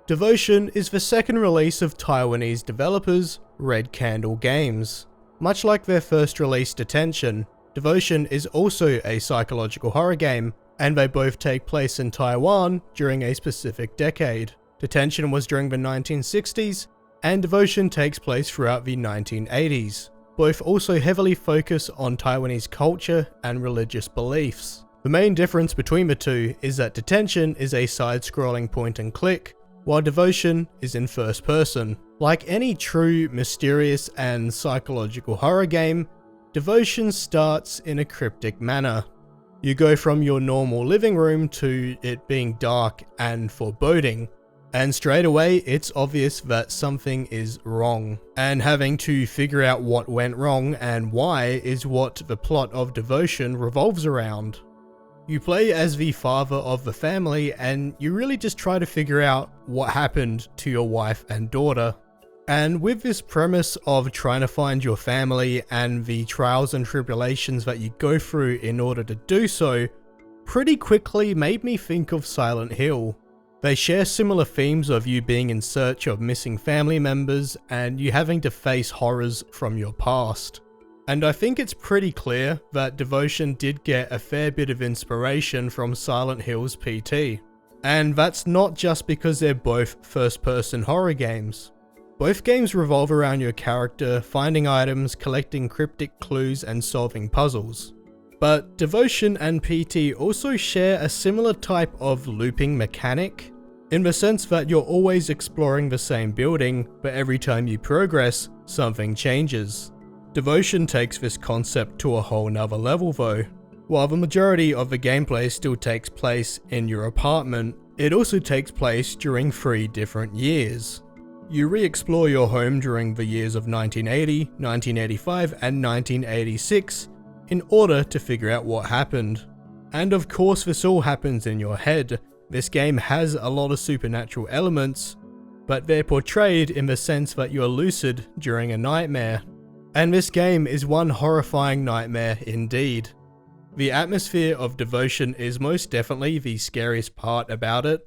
Devotion is the second release of Taiwanese developers Red Candle Games. Much like their first release Detention, Devotion is also a psychological horror game, and they both take place in Taiwan during a specific decade. Detention was during the 1960s, and Devotion takes place throughout the 1980s. Both also heavily focus on Taiwanese culture and religious beliefs. The main difference between the two is that Detention is a side-scrolling point-and-click, while Devotion is in first person. Like any true, mysterious, and psychological horror game, Devotion starts in a cryptic manner. You go from your normal living room to it being dark and foreboding, and straight away it's obvious that something is wrong. And having to figure out what went wrong and why is what the plot of Devotion revolves around. You play as the father of the family, and you really just try to figure out what happened to your wife and daughter. And with this premise of trying to find your family and the trials and tribulations that you go through in order to do so, pretty quickly made me think of Silent Hill. They share similar themes of you being in search of missing family members and you having to face horrors from your past. And I think it's pretty clear that Devotion did get a fair bit of inspiration from Silent Hill's PT. And that's not just because they're both first-person horror games. Both games revolve around your character finding items, collecting cryptic clues, and solving puzzles. But Devotion and PT also share a similar type of looping mechanic, in the sense that you're always exploring the same building, but every time you progress, something changes. Devotion takes this concept to a whole nother level though. While the majority of the gameplay still takes place in your apartment, it also takes place during 3 different years. You re-explore your home during the years of 1980, 1985 and 1986 in order to figure out what happened. And of course this all happens in your head. This game has a lot of supernatural elements, but they're portrayed in the sense that you're lucid during a nightmare. And this game is one horrifying nightmare indeed. The atmosphere of Devotion is most definitely the scariest part about it.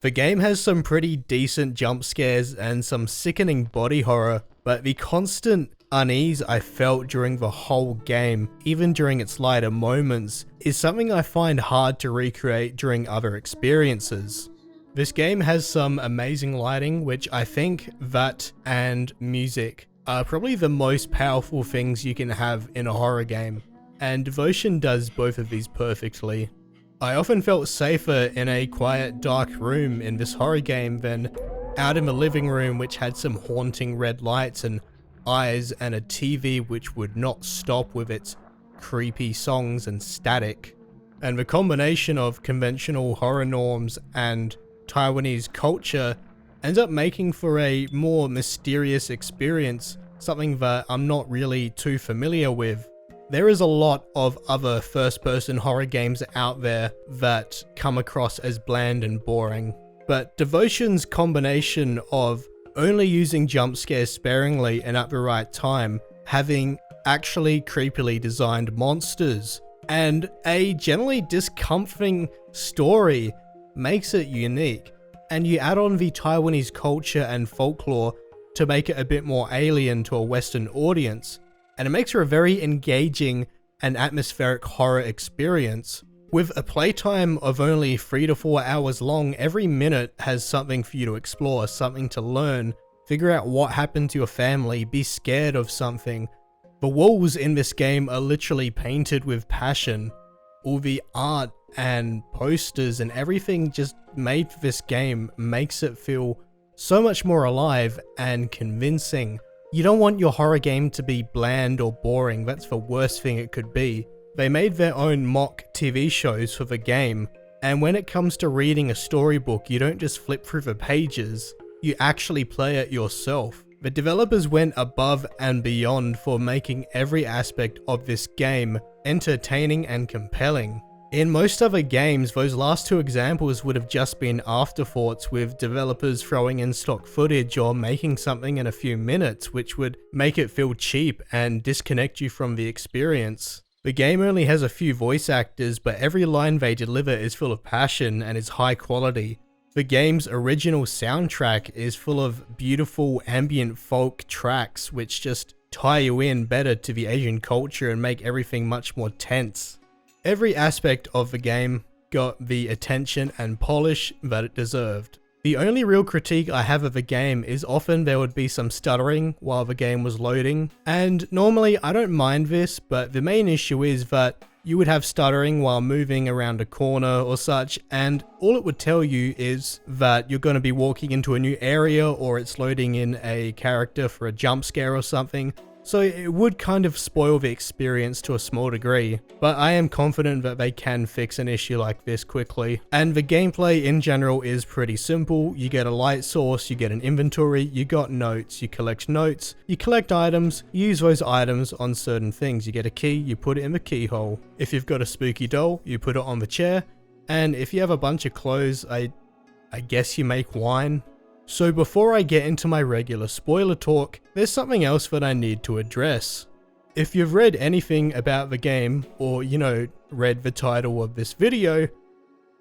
The game has some pretty decent jump scares and some sickening body horror, but the constant unease I felt during the whole game, even during its lighter moments, is something I find hard to recreate during other experiences. This game has some amazing lighting, which I think that and music are probably the most powerful things you can have in a horror game, and Devotion does both of these perfectly. I often felt safer in a quiet, dark room in this horror game than out in the living room, which had some haunting red lights and eyes and a TV which would not stop with its creepy songs and static. And the combination of conventional horror norms and Taiwanese culture ends up making for a more mysterious experience, something that I'm not really too familiar with. There is a lot of other first-person horror games out there that come across as bland and boring, but Devotion's combination of only using jump scares sparingly and at the right time, having actually creepily designed monsters, and a generally discomforting story makes it unique. And you add on the Taiwanese culture and folklore to make it a bit more alien to a Western audience, and it makes for a very engaging and atmospheric horror experience. With a playtime of only 3 to 4 hours long, every minute has something for you to explore, something to learn, figure out what happened to your family, be scared of something. The walls in this game are literally painted with passion. All the art and posters and everything just made for this game makes it feel so much more alive and convincing. You don't want your horror game to be bland or boring, that's the worst thing it could be. They made their own mock TV shows for the game, and when it comes to reading a storybook, you don't just flip through the pages, you actually play it yourself. The developers went above and beyond for making every aspect of this game entertaining and compelling. In most other games, those last 2 examples would have just been afterthoughts, with developers throwing in stock footage or making something in a few minutes, which would make it feel cheap and disconnect you from the experience. The game only has a few voice actors, but every line they deliver is full of passion and is high quality. The game's original soundtrack is full of beautiful ambient folk tracks which just tie you in better to the Asian culture and make everything much more tense. Every aspect of the game got the attention and polish that it deserved. The only real critique I have of the game is often there would be some stuttering while the game was loading, and normally I don't mind this, but the main issue is that you would have stuttering while moving around a corner or such, and all it would tell you is that you're going to be walking into a new area or it's loading in a character for a jump scare or something. So it would kind of spoil the experience to a small degree, but I am confident that they can fix an issue like this quickly. And the gameplay in general is pretty simple. You get a light source, you get an inventory, you got notes, you collect items, you use those items on certain things. You get a key, you put it in the keyhole. If you've got a spooky doll, you put it on the chair, and if you have a bunch of clothes, I guess you make wine. So before I get into my regular spoiler talk, there's something else that I need to address. If you've read anything about the game, or read the title of this video,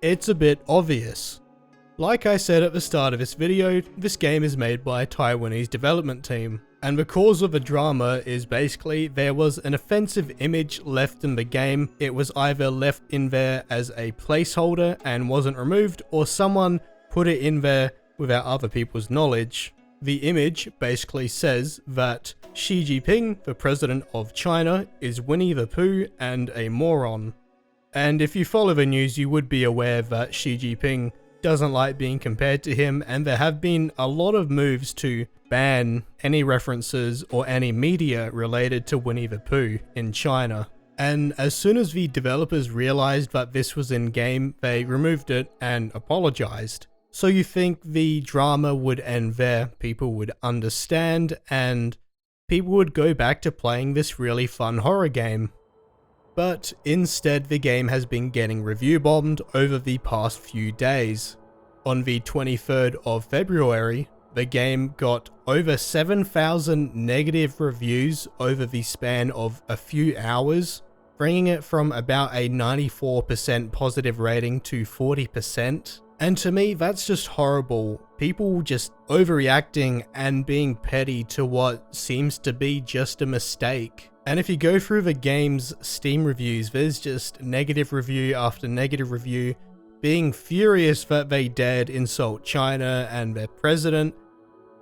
it's a bit obvious. Like I said at the start of this video, this game is made by a Taiwanese development team, and the cause of the drama is basically there was an offensive image left in the game. It was either left in there as a placeholder and wasn't removed, or someone put it in there without other people's knowledge. The image basically says that Xi Jinping, the president of China, is Winnie the Pooh and a moron. And if you follow the news, you would be aware that Xi Jinping doesn't like being compared to him, and there have been a lot of moves to ban any references or any media related to Winnie the Pooh in China. And as soon as the developers realized that this was in game, they removed it and apologized. So you think the drama would end there, people would understand, and people would go back to playing this really fun horror game. But instead, the game has been getting review bombed over the past few days. On the 23rd of February, the game got over 7,000 negative reviews over the span of a few hours, bringing it from about a 94% positive rating to 40%. And to me, that's just horrible. People just overreacting and being petty to what seems to be just a mistake. And if you go through the game's Steam reviews, there's just negative review after negative review, being furious that they dared insult China and their president.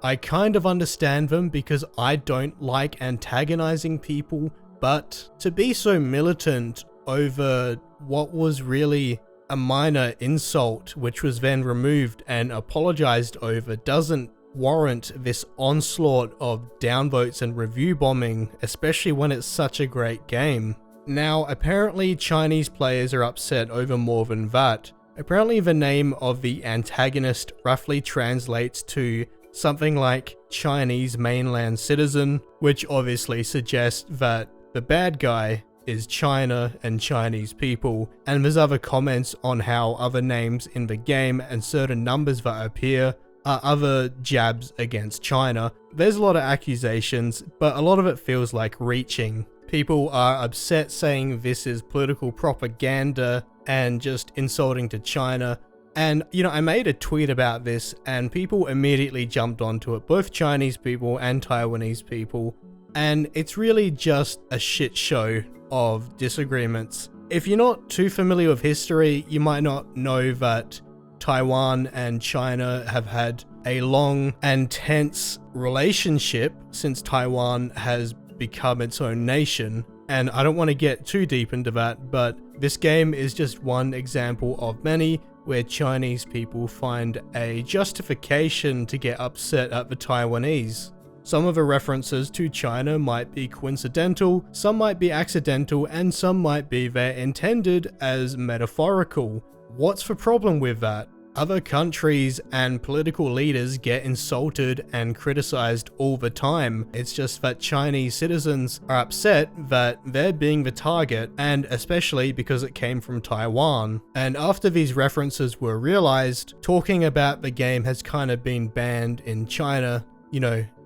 I kind of understand them because I don't like antagonizing people, but to be so militant over what was really a minor insult, which was then removed and apologized over, doesn't warrant this onslaught of downvotes and review bombing, especially when it's such a great game. Now, apparently Chinese players are upset over more than that. Apparently the name of the antagonist roughly translates to something like Chinese mainland citizen, which obviously suggests that the bad guy is China and Chinese people, and there's other comments on how other names in the game and certain numbers that appear are other jabs against China. There's a lot of accusations, but a lot of it feels like reaching. People are upset, saying this is political propaganda and just insulting to China. And I made a tweet about this and people immediately jumped onto it, both Chinese people and Taiwanese people, and it's really just a shit show of disagreements. If you're not too familiar with history, you might not know that Taiwan and China have had a long and tense relationship since Taiwan has become its own nation. And I don't want to get too deep into that, but this game is just one example of many where Chinese people find a justification to get upset at the Taiwanese. Some of the references to China might be coincidental, some might be accidental, and some might be they're intended as metaphorical. What's the problem with that? Other countries and political leaders get insulted and criticized all the time. It's just that Chinese citizens are upset that they're being the target, and especially because it came from Taiwan. And after these references were realized, talking about the game has kind of been banned in China.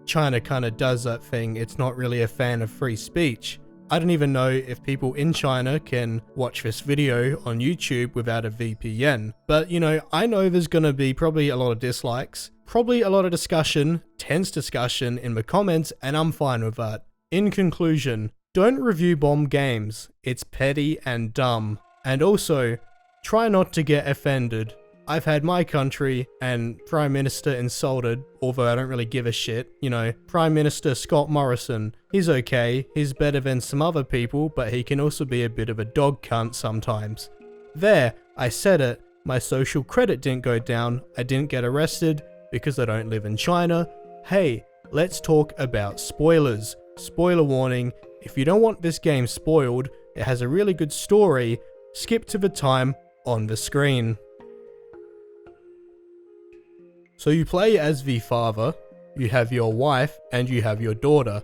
China kind of does that thing, it's not really a fan of free speech. I don't even know if people in China can watch this video on YouTube without a VPN. But you know, I know there's gonna be probably a lot of dislikes, probably a lot of discussion, tense discussion in the comments, and I'm fine with that. In conclusion, don't review bomb games. It's petty and dumb. And also, try not to get offended. I've had my country and Prime Minister insulted, although I don't really give a shit. You know, Prime Minister Scott Morrison, he's okay, he's better than some other people, but he can also be a bit of a dog cunt sometimes. There, I said it, my social credit didn't go down, I didn't get arrested because I don't live in China. Hey, let's talk about spoilers. Spoiler warning, if you don't want this game spoiled, it has a really good story, skip to the time on the screen. So you play as the father, you have your wife, and you have your daughter.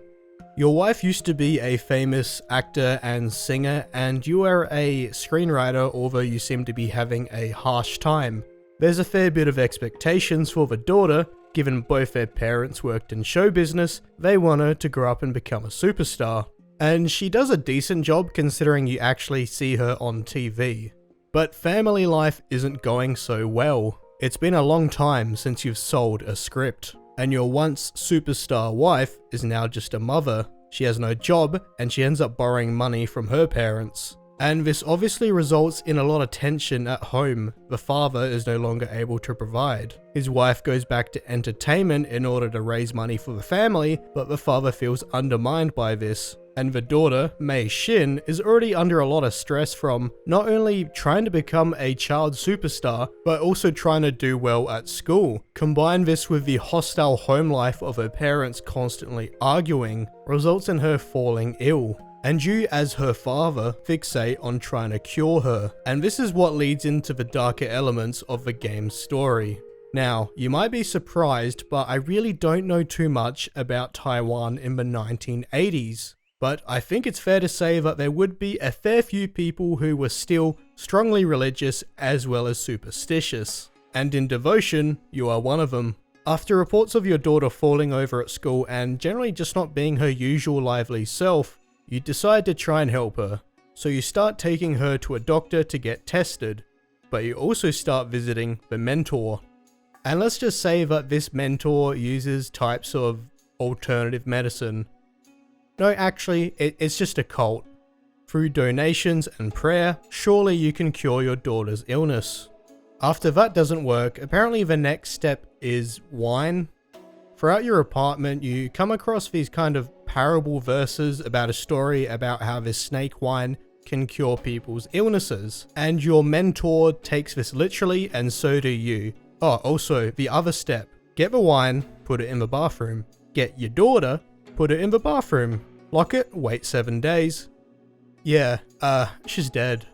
Your wife used to be a famous actor and singer, and you are a screenwriter, although you seem to be having a harsh time. There's a fair bit of expectations for the daughter. Given both their parents worked in show business, they want her to grow up and become a superstar. And she does a decent job considering you actually see her on TV. But family life isn't going so well. It's been a long time since you've sold a script. And your once superstar wife is now just a mother. She has no job and she ends up borrowing money from her parents. And this obviously results in a lot of tension at home. The father is no longer able to provide. His wife goes back to entertainment in order to raise money for the family, but the father feels undermined by this. And the daughter, Mei Xin, is already under a lot of stress from not only trying to become a child superstar, but also trying to do well at school. Combine this with the hostile home life of her parents constantly arguing, results in her falling ill. And you, as her father, fixate on trying to cure her. And this is what leads into the darker elements of the game's story. Now, you might be surprised, but I really don't know too much about Taiwan in the 1980s. But I think it's fair to say that there would be a fair few people who were still strongly religious as well as superstitious. And in Devotion, you are one of them. After reports of your daughter falling over at school and generally just not being her usual lively self, you decide to try and help her. So you start taking her to a doctor to get tested, but you also start visiting the mentor. And let's just say that this mentor uses types of alternative medicine. No, actually, it's just a cult. Through donations and prayer, surely you can cure your daughter's illness. After that doesn't work, apparently the next step is wine. Throughout your apartment, you come across these kind of parable verses about a story about how this snake wine can cure people's illnesses. And your mentor takes this literally, and so do you. Oh, also, the other step. Get the wine, put it in the bathroom. Get your daughter, put it in the bathroom. Lock it, wait 7 days. Yeah, she's dead.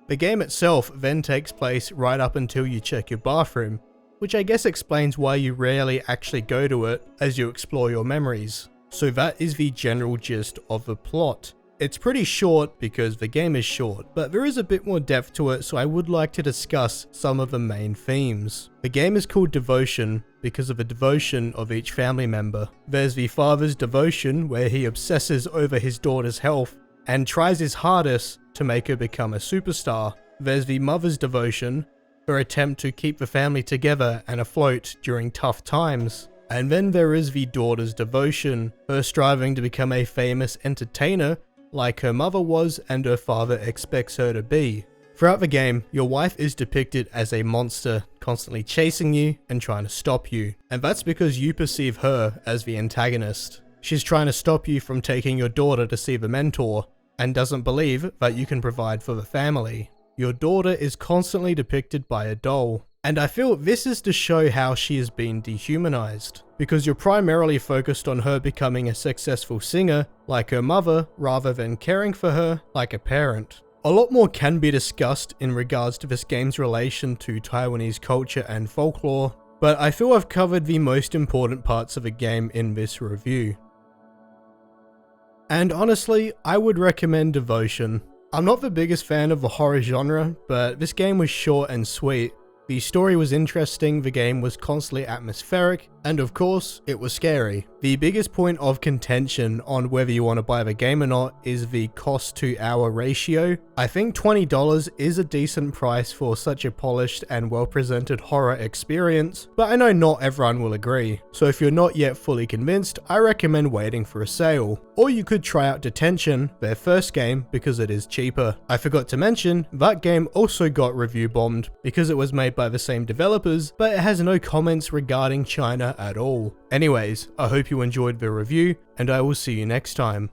The game itself then takes place right up until you check your bathroom, which I guess explains why you rarely actually go to it as you explore your memories. So that is the general gist of the plot. It's pretty short because the game is short, but there is a bit more depth to it, so I would like to discuss some of the main themes. The game is called Devotion because of the devotion of each family member. There's the father's devotion, where he obsesses over his daughter's health and tries his hardest to make her become a superstar. There's the mother's devotion, her attempt to keep the family together and afloat during tough times. And then there is the daughter's devotion, her striving to become a famous entertainer like her mother was and her father expects her to be. Throughout the game, your wife is depicted as a monster, constantly chasing you and trying to stop you. And that's because you perceive her as the antagonist. She's trying to stop you from taking your daughter to see the mentor, and doesn't believe that you can provide for the family. Your daughter is constantly depicted by a doll. And I feel this is to show how she has been dehumanized, because you're primarily focused on her becoming a successful singer like her mother rather than caring for her like a parent. A lot more can be discussed in regards to this game's relation to Taiwanese culture and folklore, but I feel I've covered the most important parts of the game in this review. And honestly, I would recommend Devotion. I'm not the biggest fan of the horror genre, but this game was short and sweet. The story was interesting, the game was constantly atmospheric, and of course, it was scary. The biggest point of contention on whether you want to buy the game or not is the cost to hour ratio. I think $20 is a decent price for such a polished and well presented horror experience, but I know not everyone will agree. So if you're not yet fully convinced, I recommend waiting for a sale. Or you could try out Detention, their first game, because it is cheaper. I forgot to mention, that game also got review bombed because it was made by the same developers, but it has no comments regarding China at all. Anyways, I hope you enjoyed the review, and I will see you next time.